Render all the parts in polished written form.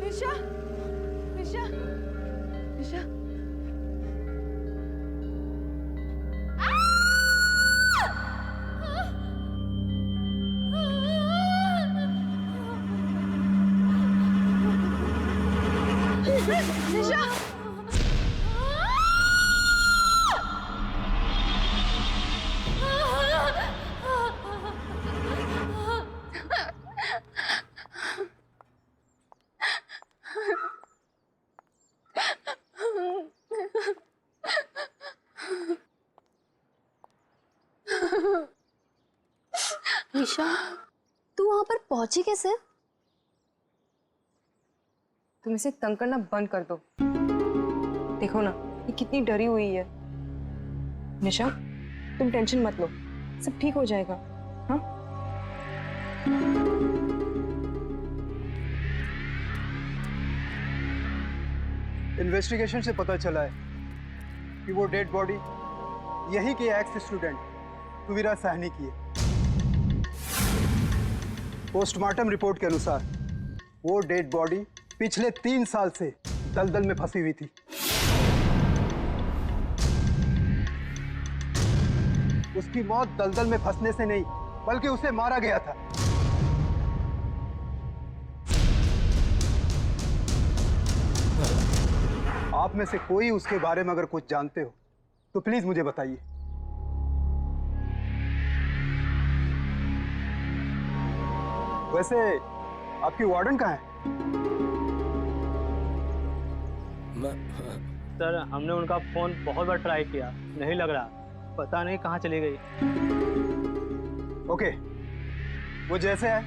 मिश्रा, मिश्रा, मिश्रा, मिश्रा। निशा, निशा, तू वहां पर पहुंची कैसे? तुम इसे तंग करना बंद कर दो। देखो ना, ये कितनी डरी हुई है। निशा, तुम टेंशन मत लो, सब ठीक हो जाएगा। हाँ? इन्वेस्टिगेशन से पता चला है कि वो डेड बॉडी यही के एक्स स्टूडेंट तुविरा साहनी की है। पोस्टमार्टम रिपोर्ट के अनुसार वो डेड बॉडी पिछले 3 साल से दलदल में फंसी हुई थी। उसकी मौत दलदल में फंसने से नहीं, बल्कि उसे मारा गया था। आप में से कोई उसके बारे में अगर कुछ जानते हो तो प्लीज मुझे बताइए। वैसे आपकी वार्डन कहाँ है? सर, हमने उनका फोन बहुत बार ट्राई किया, नहीं लग रहा, पता नहीं कहाँ चली गई। ओके, वो जैसे है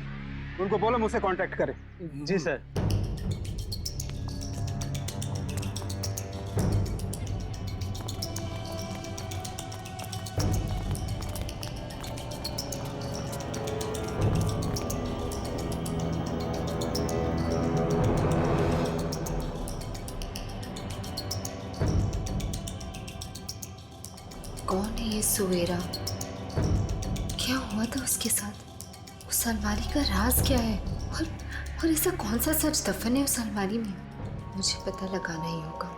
उनको बोलो मुझसे कांटेक्ट करें। जी सर। कौन है ये सुवेरा? क्या हुआ था उसके साथ? उस अलमारी का राज क्या है? और ऐसा कौन सा सच दफन है उस अलमारी में? मुझे पता लगाना ही होगा।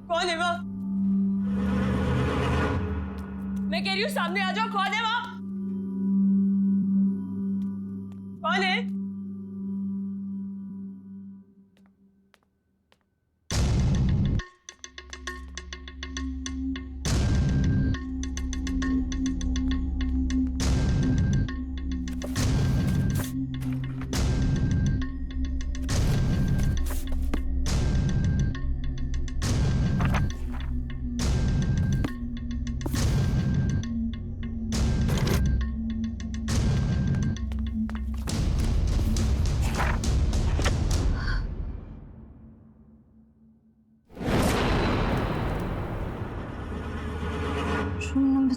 कौन है वो? मैं कह रही हूँ सामने आ जाओ, कौन है वो? कौन है?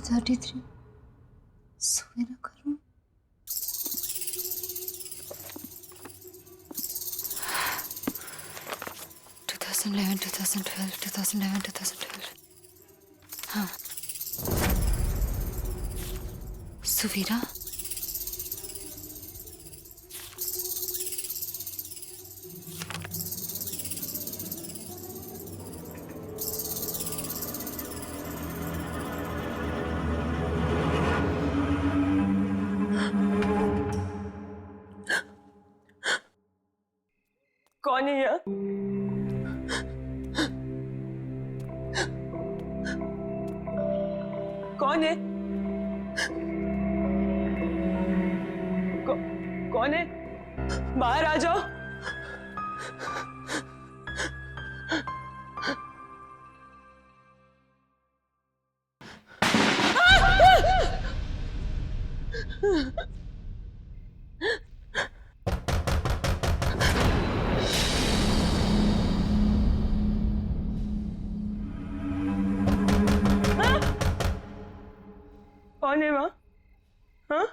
33 सवेरा करूं। हाँ, सुवीरा। कौन है यह? कौन है? कौन है? बाहर आ जाओ। कौन है वहाँ? हाँ?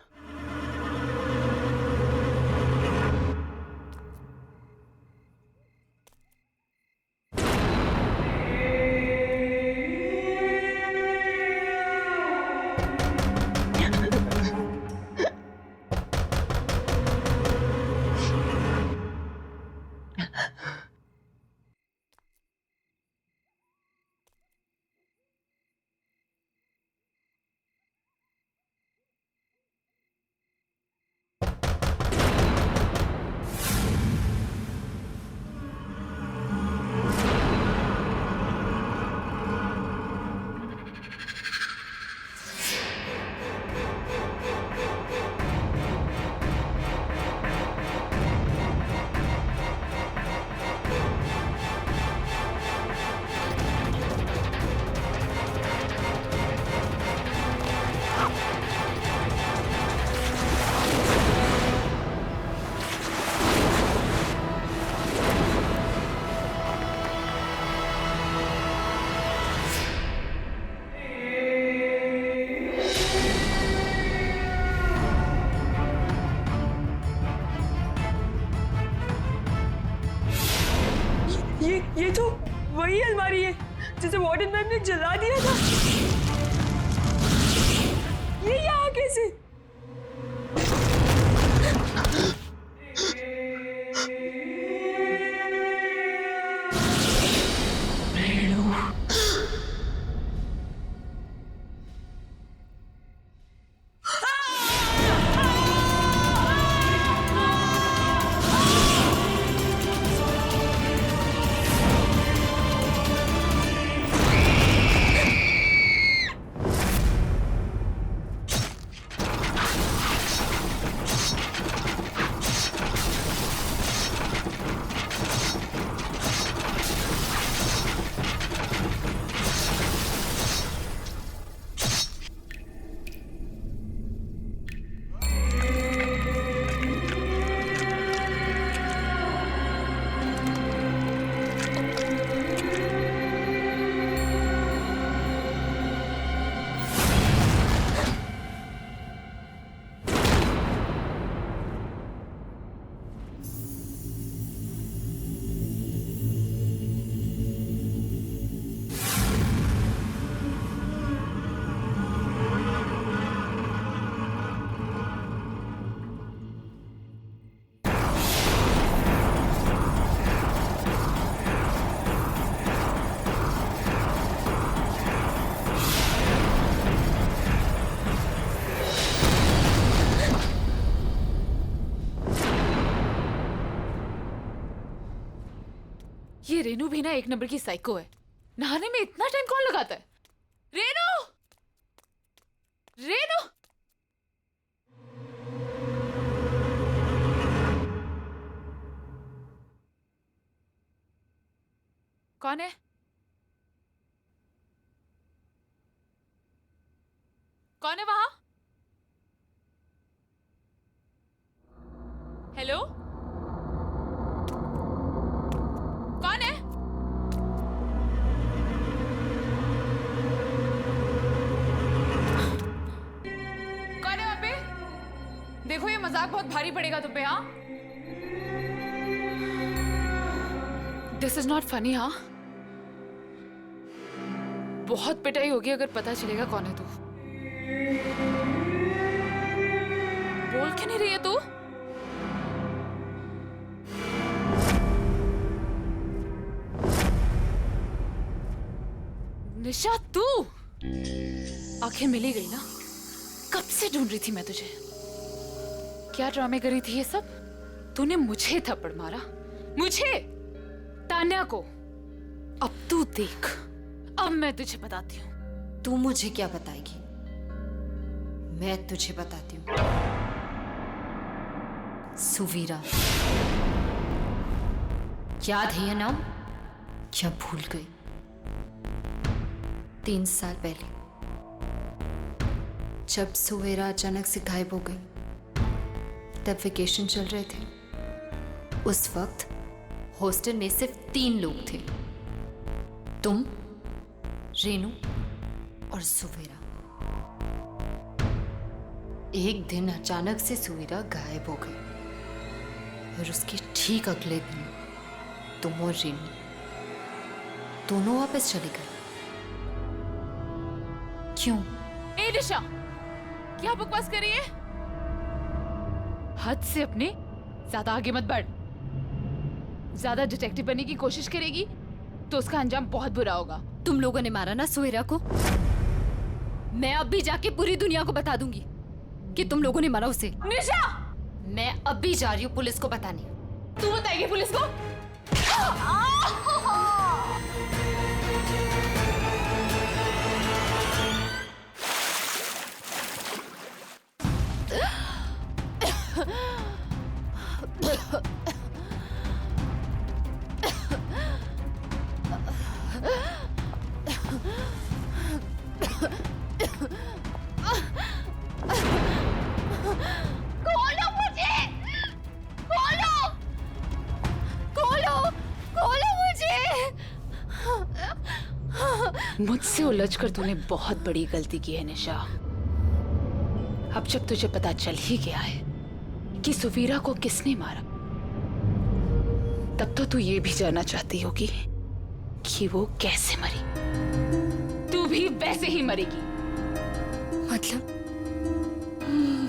ये तो वही अलमारी है जिसे वार्डन मैम ने जला दिया था। ये यहाँ कैसे? ये रेनू भी ना एक नंबर की साइको है। नहाने में इतना टाइम कौन लगाता है? रेनू! रेनू! कौन है? कौन है वहां? हेलो? कौन है? मजाक बहुत भारी पड़ेगा तुम पे। हाँ, दिस इज नॉट फनी। हाँ, बहुत पिटाई होगी अगर पता चलेगा कौन है तू। बोल क्यों नहीं रही है तू? निशा, तू आखिर मिली गई ना? कब से ढूंढ रही थी मैं तुझे। क्या ड्रामे करी थी ये सब? तूने मुझे थप्पड़ मारा, मुझे, तान्या को। अब तू देख, अब मैं तुझे बताती हूँ। तू मुझे क्या बताएगी? मैं तुझे बताती हूँ। सुवीरा, याद है ये नाम? क्या भूल गई? 3 साल पहले जब सुवेरा अचानक से गायब हो गई, तब वेकेशन चल रहे थे। उस वक्त हॉस्टल में सिर्फ 3 लोग थे, तुम, रेनू और सुवेरा। एक दिन अचानक से सुवेरा गायब हो गई और उसके ठीक अगले दिन तुम और रेनू दोनों वापस चले गए। क्यों? ए निशा, क्या बकवास कर रही है? हद से अपने ज्यादा आगे मत बढ़। ज्यादा डिटेक्टिव बनने की कोशिश करेगी तो उसका अंजाम बहुत बुरा होगा। तुम लोगों ने मारा ना सुवेरा को? मैं अब भी जाके पूरी दुनिया को बता दूंगी कि तुम लोगों ने मारा उसे। निशा, मैं अब भी जा रही हूँ पुलिस को बताने। तू बताएगी पुलिस को? मुझसे उलझकर तूने बहुत बड़ी गलती की है निशा। अब जब तुझे पता चल ही गया है कि सुवीरा को किसने मारा, तब तो तू ये भी जानना चाहती होगी कि वो कैसे मरी। तू भी वैसे ही मरेगी।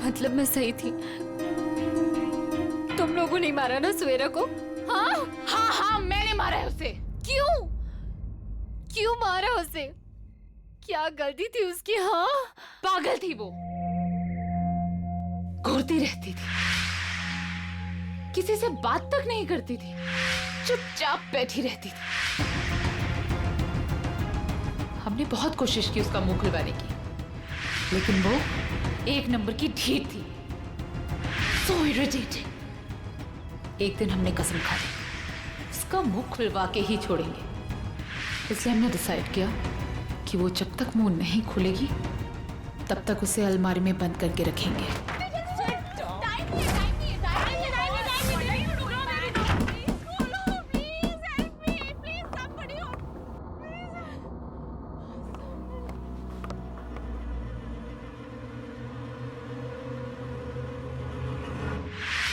मतलब मैं सही थी? तुम लोगों ने मारा ना सुवेरा को? हाँ हाँ हाँ, मैंने मारा है उसे। क्यों मारा उसे? क्या गलती थी उसकी? हाँ, पागल थी वो, घूरती रहती थी, किसी से बात तक नहीं करती थी, चुपचाप बैठी रहती थी। हमने बहुत कोशिश की उसका मुंह खुलवाने की, लेकिन वो 1 नंबर की ढीठ थी। So irritating। एक दिन हमने कसम खा ली, उसका मुंह खुलवा के ही छोड़ेंगे। इसलिए हमने डिसाइड किया कि वो जब तक मुंह नहीं खुलेगी तब तक उसे अलमारी में बंद करके रखेंगे।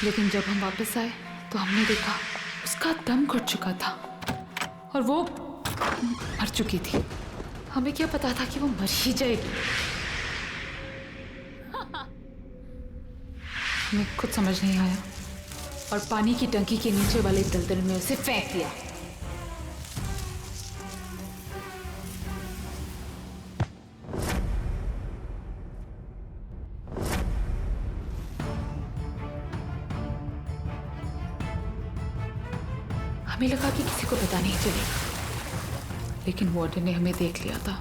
लेकिन जब हम वापस आए तो हमने देखा उसका दम घुट चुका था और वो मर चुकी थी। हमें क्या पता था कि वो मर ही जाएगी। हमें कुछ समझ नहीं आया और पानी की टंकी के नीचे वाले दलदल में उसे फेंक दिया। हमें लगा कि किसी को पता नहीं चलेगा, लेकिन वार्डन ने हमें देख लिया था।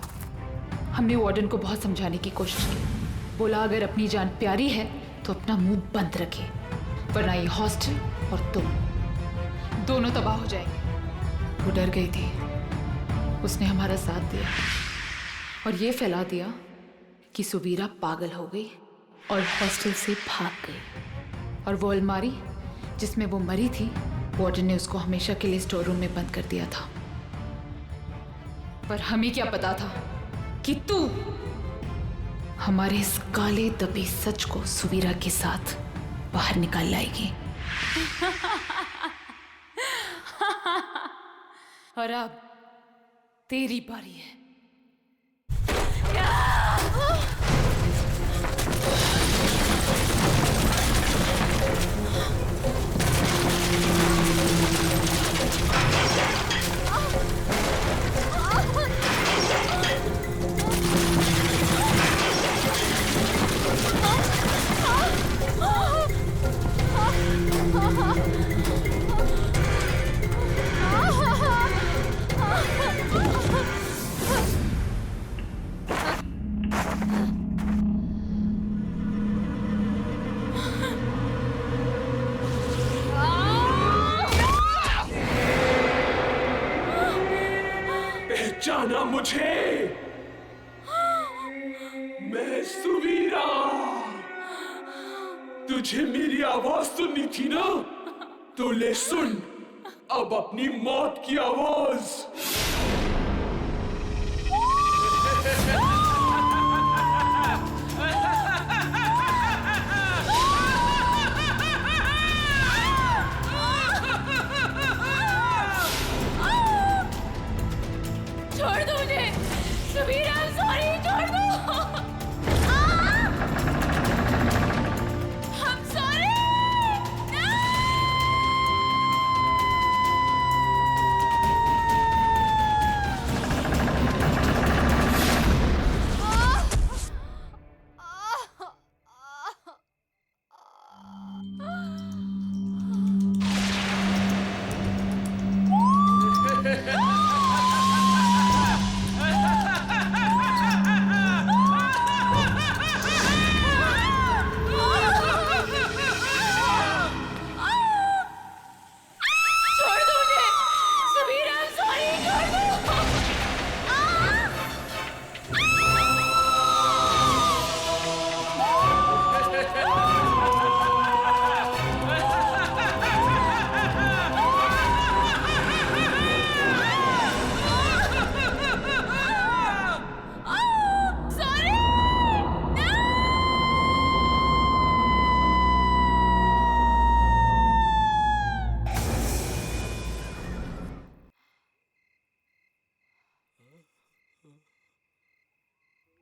हमने वार्डन को बहुत समझाने की कोशिश की। बोला अगर अपनी जान प्यारी है तो अपना मुंह बंद रखे, वरना ये हॉस्टल और तुम दोनों तबाह हो जाएंगे। वो डर गई थी। उसने हमारा साथ दिया और ये फैला दिया कि सुवीरा पागल हो गई और हॉस्टल से भाग गई। और वो अलमारी जिसमें वो मरी थी, वार्डन ने उसको हमेशा के लिए स्टोर रूम में बंद कर दिया था। पर हमें क्या पता था कि तू हमारे इस काले दबे सच को सुवीरा के साथ बाहर निकाल लाएगी। और अब तेरी बारी है। पहचाना मुझे? मैं सुवीरा। तुझे मेरी आवाज सुननी थी ना? तो ले सुन अब अपनी मौत की आवाज। छोड़ दो मुझे, सुवीरा, सॉरी, छोड़ दो। I'm sorry। छोड़ दो मुझे, सुवीरा, सॉरी, छोड़ दो।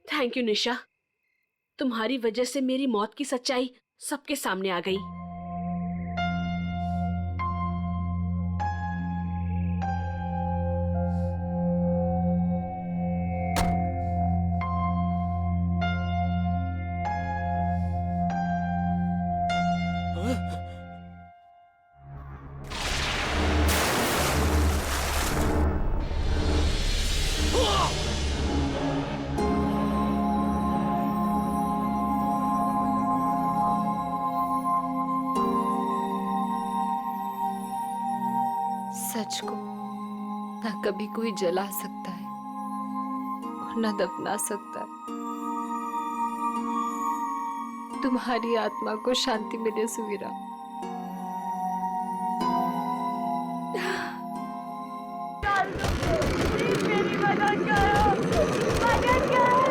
थैंक यू निशा, तुम्हारी वजह से मेरी मौत की सच्चाई सबके सामने आ गई। सच को ना कभी कोई जला सकता है और ना दफना सकता है। तुम्हारी आत्मा को शांति मिले सुवीरा। मेरी मदद करो, मदद करो।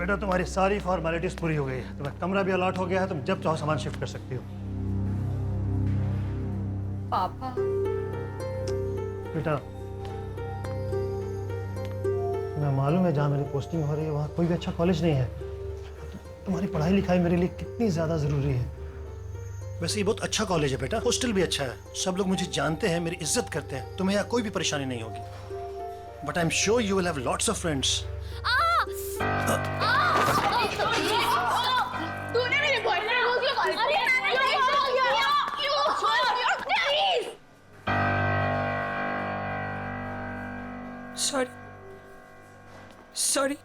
बेटा तुम्हारी सारी फॉर्मेलिटीज पूरी हो गई है, तुम्हें कमरा भी अलॉट हो गया है, तुम जब चाहो सामान शिफ्ट कर सकती हो। पापा बेटा तुम्हें मालूम है जहाँ मेरी पोस्टिंग हो रही है वहाँ कोई भी अच्छा कॉलेज नहीं है। तुम्हारी पढ़ाई लिखाई मेरे लिए कितनी ज़्यादा ज़रूरी है। वैसे ये बहुत अच्छा कॉलेज है बेटा, हॉस्टल भी अच्छा है, सब लोग मुझे जानते हैं, मेरी इज्जत करते हैं, तुम्हें यहाँ कोई भी परेशानी नहीं होगी। But I am sure you will have lots of friends. तूने मेरे बॉयफ्रेंड को क्यों कॉल किया? Sorry sorry.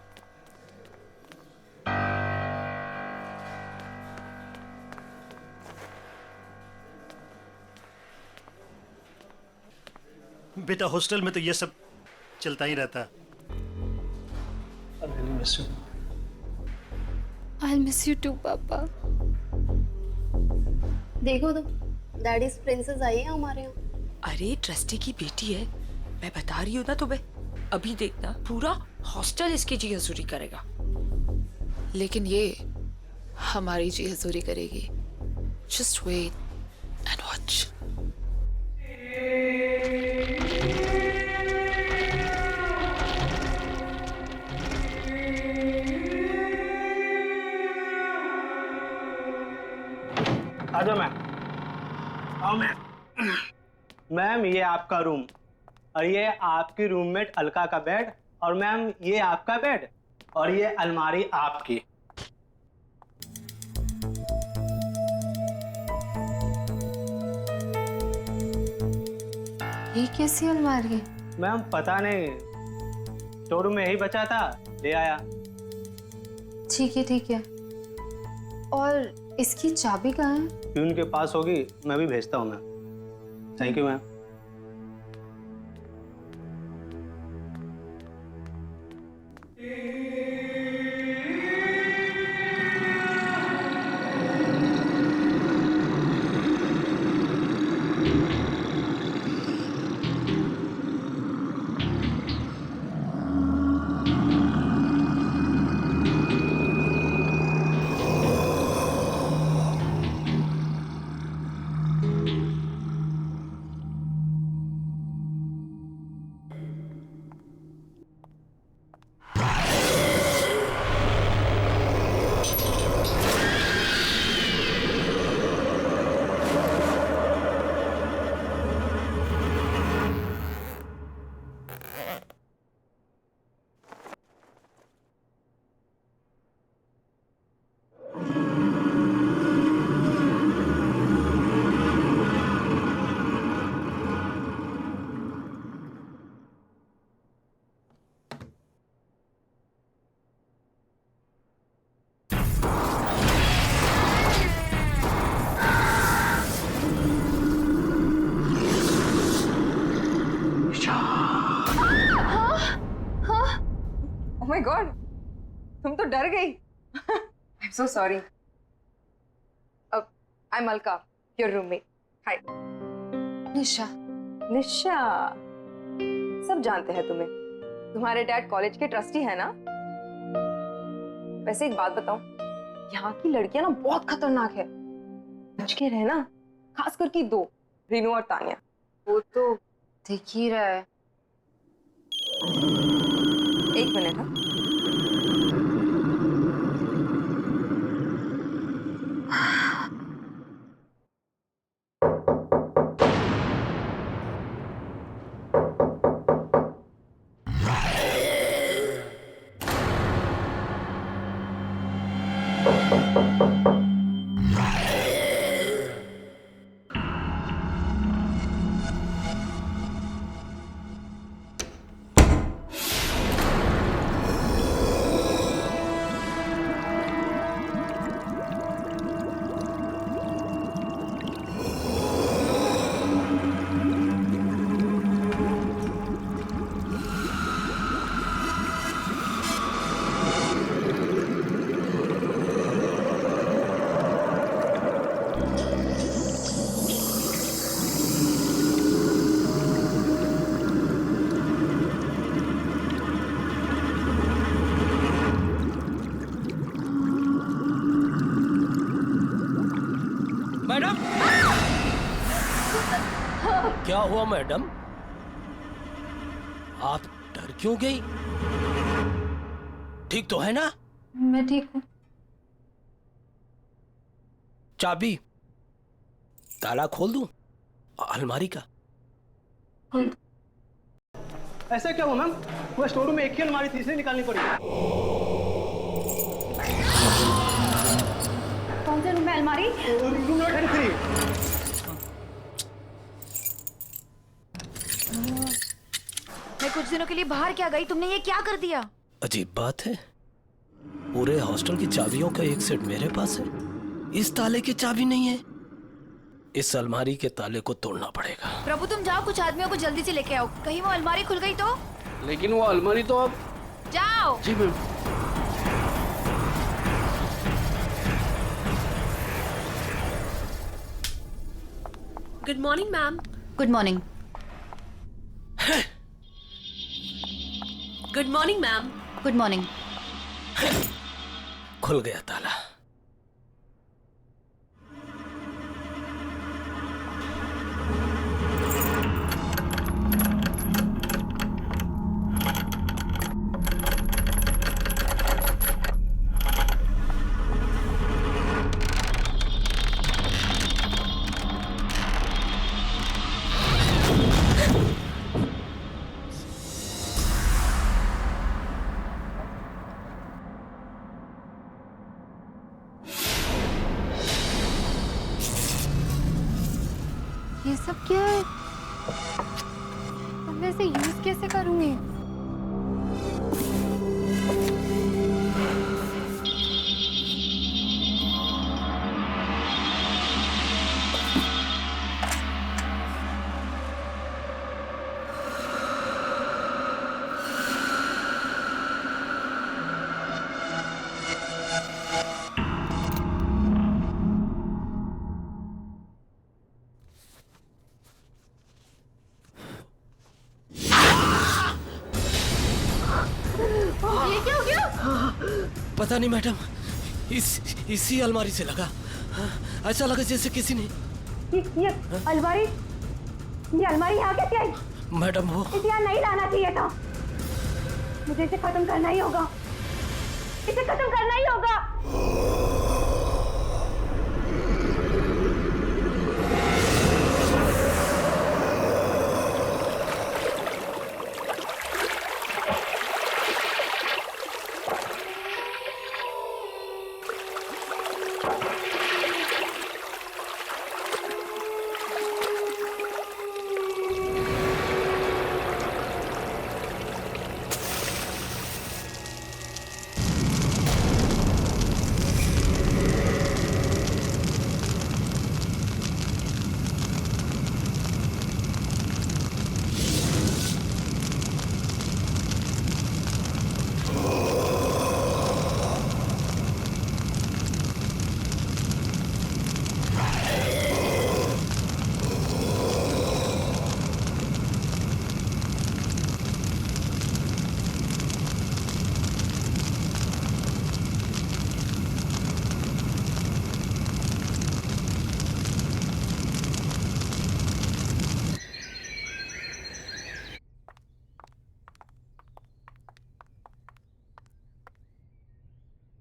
बेटा हॉस्टल में तो ये सब चलता ही रहता है। आई मिस यू टू पापा। देखो तो डैडीज प्रिंसेस आई है हमारे यहाँ। अरे ट्रस्टी की बेटी है, मैं बता रही हूँ ना तुम्हें। अभी देखना पूरा हॉस्टल इसकी जी हजूरी करेगा। लेकिन ये हमारी जी हजूरी करेगी। Just wait and watch. आजा मैम। आओ मैम। मैम ये आपका रूम और ये आपकी रूममेट अलका का बेड और मैम ये आपका बेड और ये अलमारी आपकी। ये कैसी अलमारी है? मैम पता नहीं, शोरूम में यही बचा था, ले आया। ठीक है। और इसकी चाबी कहाँ है? प्यून के पास होगी, मैं भी भेजता हूँ ma'am. Thank you ma'am. Oh my God, तुम तो डर गई। I am so sorry. I am Alka, your roommate. Hi. Nisha. Nisha, सब जानते हैं तुम्हें। तुम्हारे डैड कॉलेज के ट्रस्टी है ना? वैसे एक बात बताऊं, यहाँ की लड़कियां ना बहुत खतरनाक है। बच के रहना, खास करके दो, रीनू और तानिया। वो तो दिख ही रहा है। एक मिनट। हाँ, क्या हुआ मैडम? आप डर क्यों गई? ठीक तो है ना? मैं ठीक हूँ। चाबी ताला खोल दूं अलमारी का? ऐसा क्या हुआ मैम? वो स्टोर रूम में एक ही अलमारी थी, इसलिए निकालनी पड़ी। कौन से रूम में अलमारी? Room number 33। मैं कुछ दिनों के लिए बाहर क्या गई, तुमने ये क्या कर दिया? अजीब बात है, पूरे हॉस्टल की चाबियों का एक सेट मेरे पास है, इस ताले की चाबी नहीं है। इस अलमारी के ताले को तोड़ना पड़ेगा। प्रभु तुम जाओ, कुछ आदमियों को जल्दी से लेके आओ, कहीं वो अलमारी खुल गई तो। लेकिन वो अलमारी तो अब। जाओ। जी ma'am. Good morning ma'am. Good morning. Good morning ma'am. Good morning. खुल गया ताला। ये सब क्या है? अब मैं इसे यूज कैसे करूंगी? ये क्या हो गया? पता नहीं मैडम, इसी अलमारी से लगा। ऐसा लगा जैसे किसी ने। ये अलमारी यहाँ कैसे आई? मैडम वो इसे यहाँ नहीं लाना चाहिए था। मुझे इसे खत्म करना ही होगा, इसे खत्म करना ही होगा।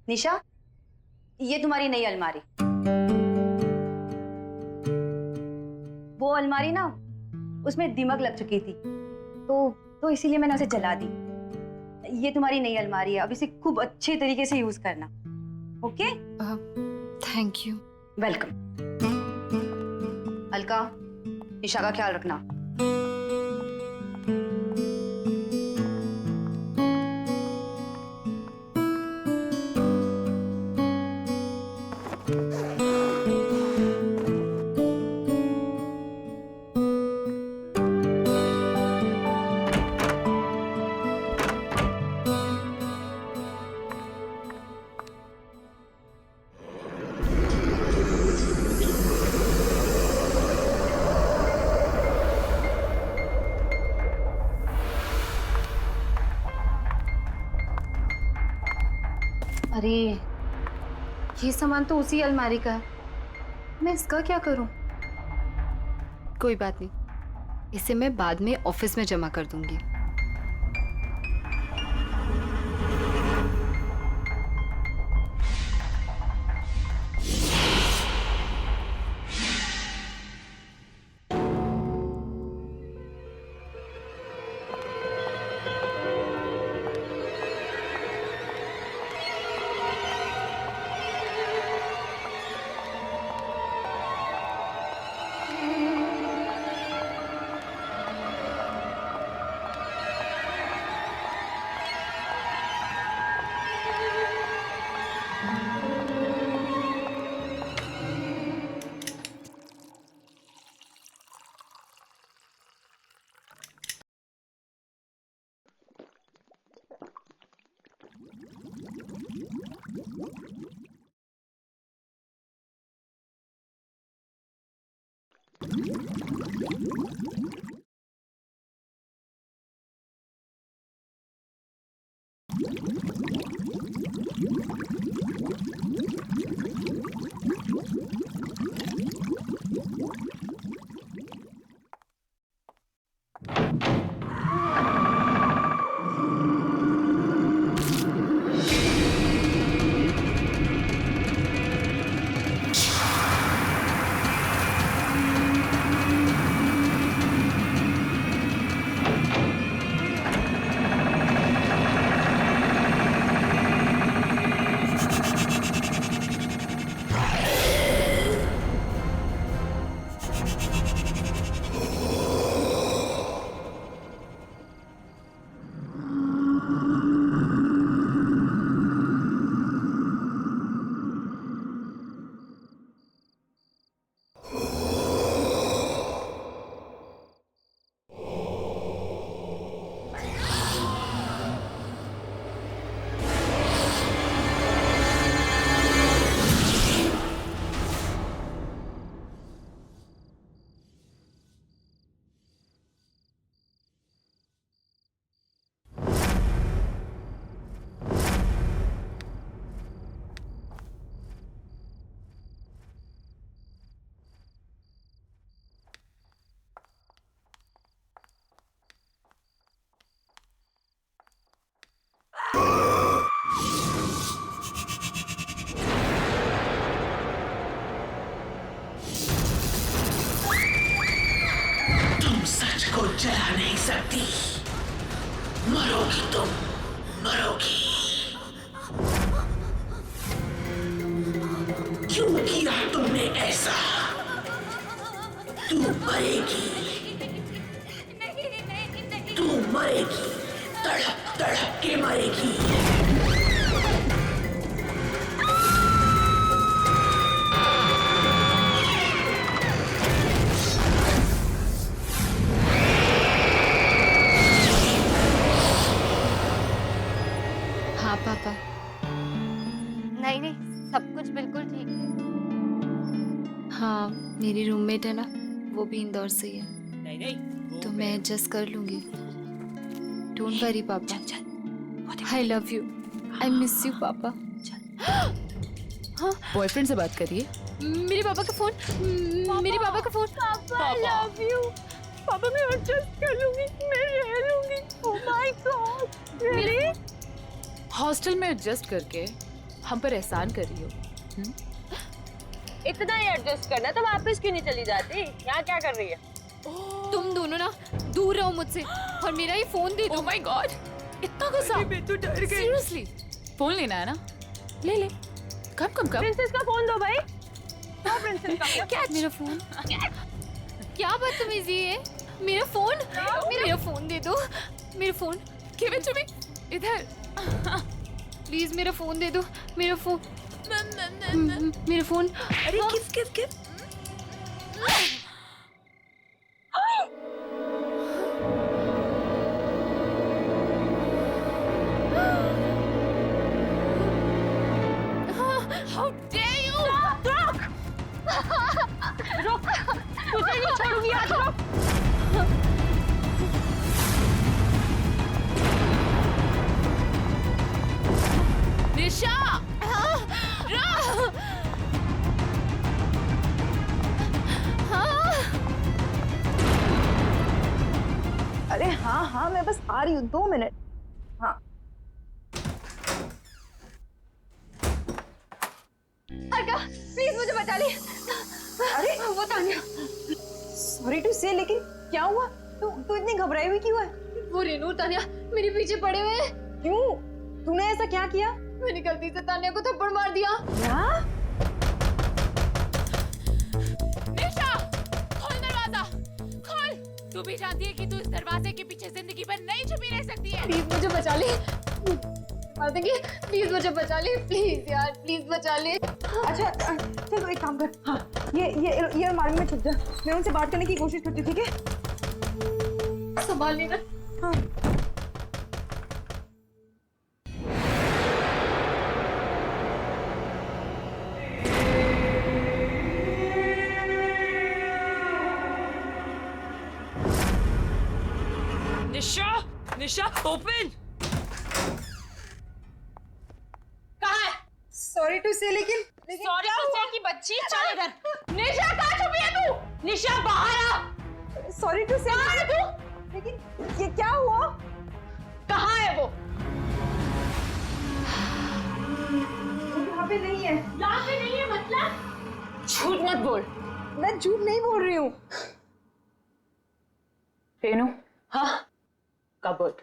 निशा, ये तुम्हारी नई अलमारी। वो अलमारी ना, उसमें दीमक लग चुकी थी, तो इसीलिए मैंने उसे जला दी। ये तुम्हारी नई अलमारी है, अब इसे खूब अच्छे तरीके से यूज करना। Okay? Thank you. Welcome. Alka, Nisha का ख्याल रखना। अरे ये सामान तो उसी अलमारी का है, मैं इसका क्या करूं? कोई बात नहीं, इसे मैं बाद में ऑफिस में जमा कर दूंगी। चला नहीं सकती, मरोगी तुम, मरोगी। क्यों किया तुमने ऐसा? तू मरेगी, तू मरेगी, तड़प तड़प के मरेगी। पापा नहीं नहीं, सब कुछ बिल्कुल ठीक है। हाँ, मेरी रूममेट है ना, वो भी इंदौर से ही है। नहीं नहीं, तो मैं एडजस्ट कर लूंगी। डोंट वरी पापा, I love you, I miss you पापा। हाँ, बॉयफ्रेंड से बात करिए। मेरे पापा का फोन, मेरे पापा का फोन। पापा आई लव यू। पापा मैं एडजस्ट कर लूंगी, मैं रह लूंगी। ओह माय गॉड, रियली? हॉस्टल में एडजस्ट करके हम पर एहसान कर रही हो। इतना ही एडजस्ट करना तो वापस क्यों नहीं चली जाती? यहाँ क्या कर रही है? तुम दोनों ना दूर रहो मुझसे और मेरा ये फोन दे दो। ओह माय गॉड, इतना गुस्सा? मैं तो डर गई। सीरियसली, फोन लेना है ना? ले ले, कम कम कम। प्रिंसेस का फोन दो भाई। हाँ, प्रिंसेस का क्या मेरा फोन? क्या बदतमीजी है? मेरा फोन, मेरा फोन दे दो, मेरा phone. Give it to me, इधर। प्लीज मेरा फोन दे दो, मेरा फोन, मेरा फोन। अरे किस किस किस? How dare you? रुक, तुझे नहीं छोड़ूंगी आज। रुक। निशा! अरे हाँ हाँ, मैं बस आ रही हूँ, 2 मिनट। हाँ। अर्का, प्लीज मुझे बचा ले। अरे वो तान्या। सॉरी टू से, लेकिन क्या हुआ? तू इतनी घबराई हुई क्यों है? वो रेनू तान्या मेरे पीछे पड़े हुए हैं। क्यों? तूने ऐसा क्या किया? मैंने गलती से तान्या को थप्पड़ मार दिया। क्या? निशा, खोल दरवाजा, खोल। तू भी जानती है कि तू इस दरवाजे के पीछे जिंदगी भर नहीं छुपी रह सकती है। प्लीज मुझे बचा ले। मार देंगे, प्लीज मुझे बचा ले, प्लीज यार, प्लीज बचा ले। अच्छा चल, तो एक काम कर। हाँ, ये अलमारी में छुप जा। मैं उनसे बात करने की कोशिश करती हूँ, ठीक है? संभाल लेना। हाँ। निशा, निशा, ओपन। कहाँ है? सॉरी टू से, लेकिन सॉरी टू से की बच्ची, चल इधर। निशा कहाँ छुपी है तू? निशा बाहर आ। सॉरी टू से। कहाँ है तू? लेकिन ये क्या हुआ? कहाँ है वो? यहाँ पे नहीं है। यहाँ पे नहीं है मतलब? झूठ मत बोल। मैं झूठ नहीं बोल रही हूँ। रेनू, हाँ, कबर्ड।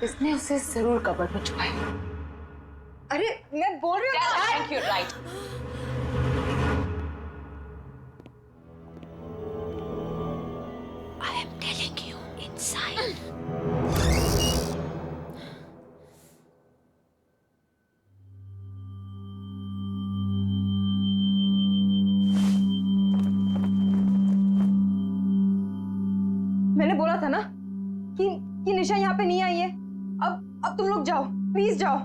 इसने उसे जरूर कबर्ड में छुपाया। अरे मैं बोल रही हूँ। Thank you, right. I am telling you, inside. मैंने बोला था ना कि निशा यहाँ पे नहीं आई है। अब तुम लोग जाओ, प्लीज जाओ।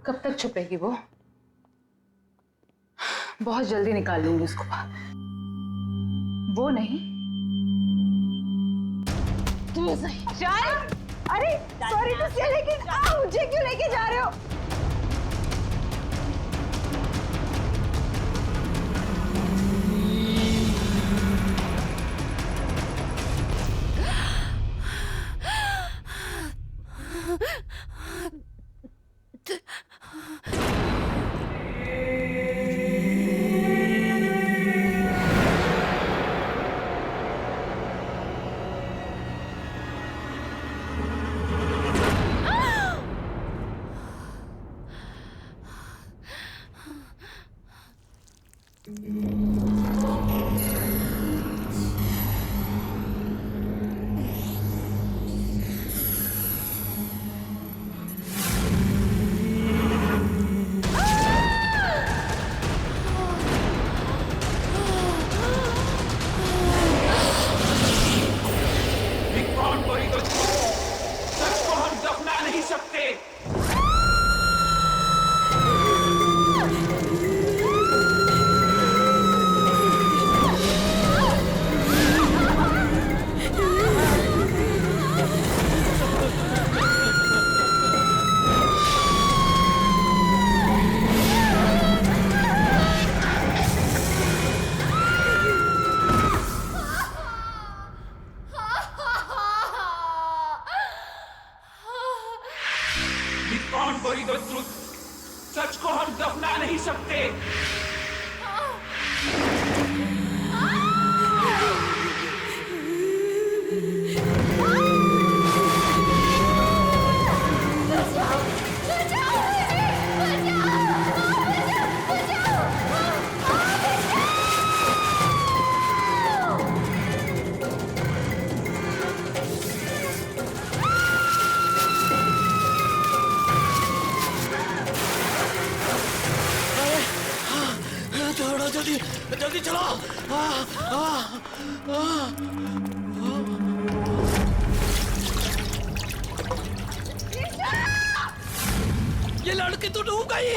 कब तक छुपेगी वो? बहुत जल्दी निकाल लूंगी उसको बाहर। वो नहीं, तू सही। चल। अरे सॉरी टू से, लेकिन मुझे क्यों लेके जा रहे हो? सच को हम दफना नहीं सकते। जल्दी जल्दी चलो। ये लड़की तो डूब गई।